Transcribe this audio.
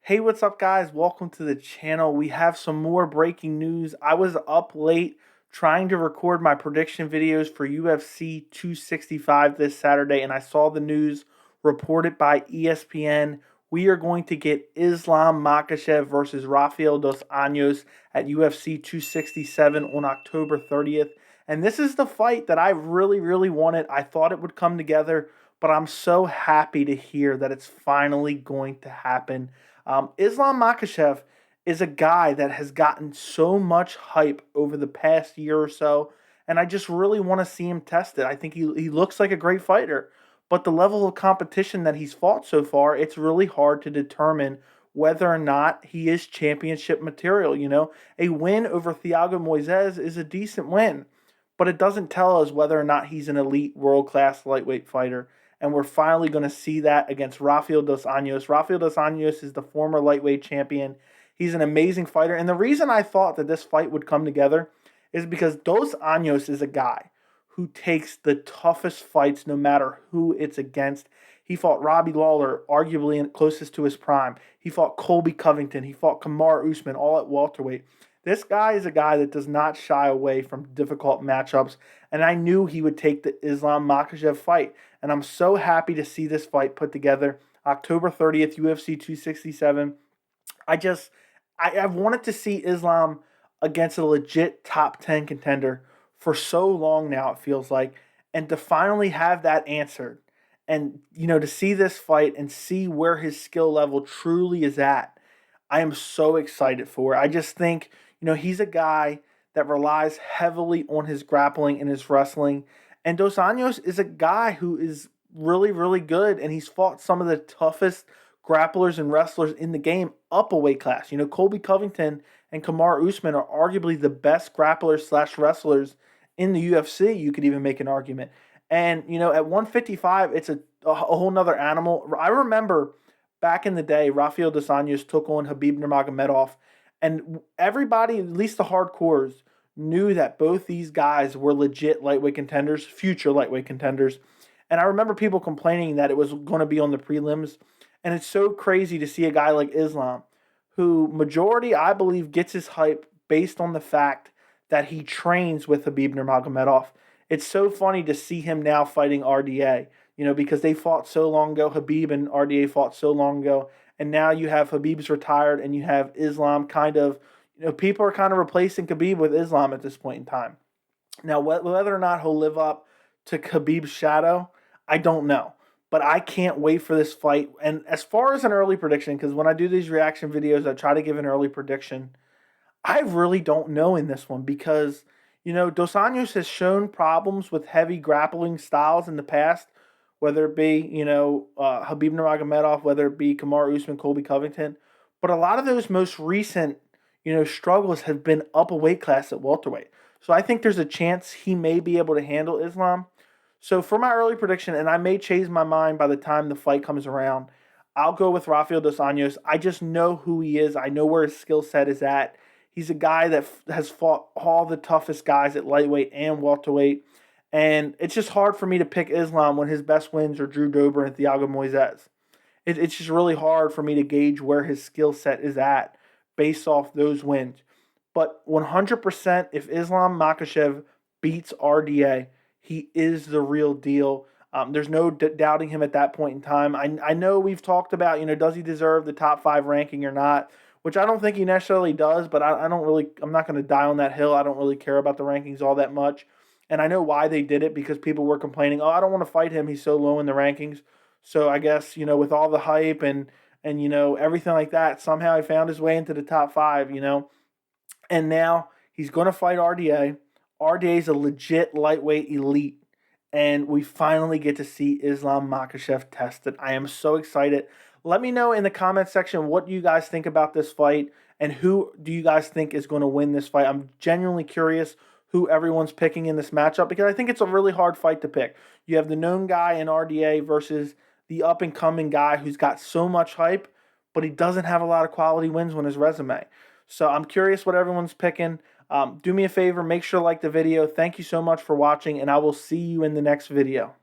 Hey, what's up, guys? Welcome to the channel. We have some more breaking news. I was up late trying to record my prediction videos for UFC 265 this Saturday, and I saw the news reported by ESPN. We are going to get Islam Makhachev versus Rafael dos Anjos at UFC 267 on October 30th. And this is the fight that I really wanted. I thought it would come together, but I'm so happy to hear that it's finally going to happen. Islam Makhachev is a guy that has gotten so much hype over the past year or so, and I just really want to see him tested. I think he looks like a great fighter, but the level of competition that he's fought so far, it's really hard to determine whether or not he is championship material. A win over Thiago Moises is a decent win, but it doesn't tell us whether or not he's an elite world-class lightweight fighter. And we're finally going to see that against Rafael dos Anjos. Rafael dos Anjos is the former lightweight champion. He's an amazing fighter. And the reason I thought that this fight would come together is because dos Anjos is a guy who takes the toughest fights no matter who it's against. He fought Robbie Lawler, arguably closest to his prime. He fought Colby Covington. He fought Kamaru Usman, all at welterweight. This guy is a guy that does not shy away from difficult matchups, and I knew he would take the Islam Makhachev fight, and I'm so happy to see this fight put together. October 30th, UFC 267. I've wanted to see Islam against a legit top 10 contender for so long now, it feels like, and to finally have that answered, and to see this fight and see where his skill level truly is at, I am so excited for it. I just think, he's a guy that relies heavily on his grappling and his wrestling. And Dos Anjos is a guy who is really good, and he's fought some of the toughest grapplers and wrestlers in the game up a weight class. Colby Covington and Kamaru Usman are arguably the best grapplers slash wrestlers in the UFC. You could even make an argument. And, at 155, it's a whole nother animal. I remember back in the day, Rafael dos Anjos took on Khabib Nurmagomedov, and everybody, at least the hardcores, knew that both these guys were legit lightweight contenders, future lightweight contenders. And I remember people complaining that it was going to be on the prelims, and it's so crazy to see a guy like Islam, who majority, I believe, gets his hype based on the fact that he trains with Khabib Nurmagomedov. It's so funny to see him now fighting RDA, because they fought so long ago. Khabib and RDA fought so long ago. And now you have Khabib's retired and you have Islam kind of, people are kind of replacing Khabib with Islam at this point in time. Now, whether or not he'll live up to Khabib's shadow, I don't know. But I can't wait for this fight. And as far as an early prediction, because when I do these reaction videos, I try to give an early prediction. I really don't know in this one because, Dos Anjos has shown problems with heavy grappling styles in the past, whether it be, Khabib Nurmagomedov, whether it be Kamaru Usman, Colby Covington. But a lot of those most recent, struggles have been up a weight class at welterweight. So I think there's a chance he may be able to handle Islam. So for my early prediction, and I may change my mind by the time the fight comes around, I'll go with Rafael dos Anjos. I just know who he is. I know where his skill set is at. He's a guy that has fought all the toughest guys at lightweight and welterweight. And it's just hard for me to pick Islam when his best wins are Drew Dober and Thiago Moises. It's just really hard for me to gauge where his skill set is at based off those wins. But 100%, if Islam Makhachev beats RDA, he is the real deal. There's no doubting him at that point in time. I know we've talked about, does he deserve the top 5 ranking or not, which I don't think he necessarily does, but I'm not going to die on that hill. I don't really care about the rankings all that much. And I know why they did it, because people were complaining, oh, I don't want to fight him. He's so low in the rankings. So I guess, with all the hype and everything like that, somehow he found his way into the top 5, And now he's going to fight RDA. RDA is a legit lightweight elite. And we finally get to see Islam Makhachev tested. I am so excited. Let me know in the comment section what you guys think about this fight and who do you guys think is going to win this fight. I'm genuinely curious who everyone's picking in this matchup, because I think it's a really hard fight to pick. You have the known guy in RDA versus the up-and-coming guy who's got so much hype, but he doesn't have a lot of quality wins on his resume. So I'm curious what everyone's picking. Do me a favor, make sure to like the video. Thank you so much for watching, and I will see you in the next video.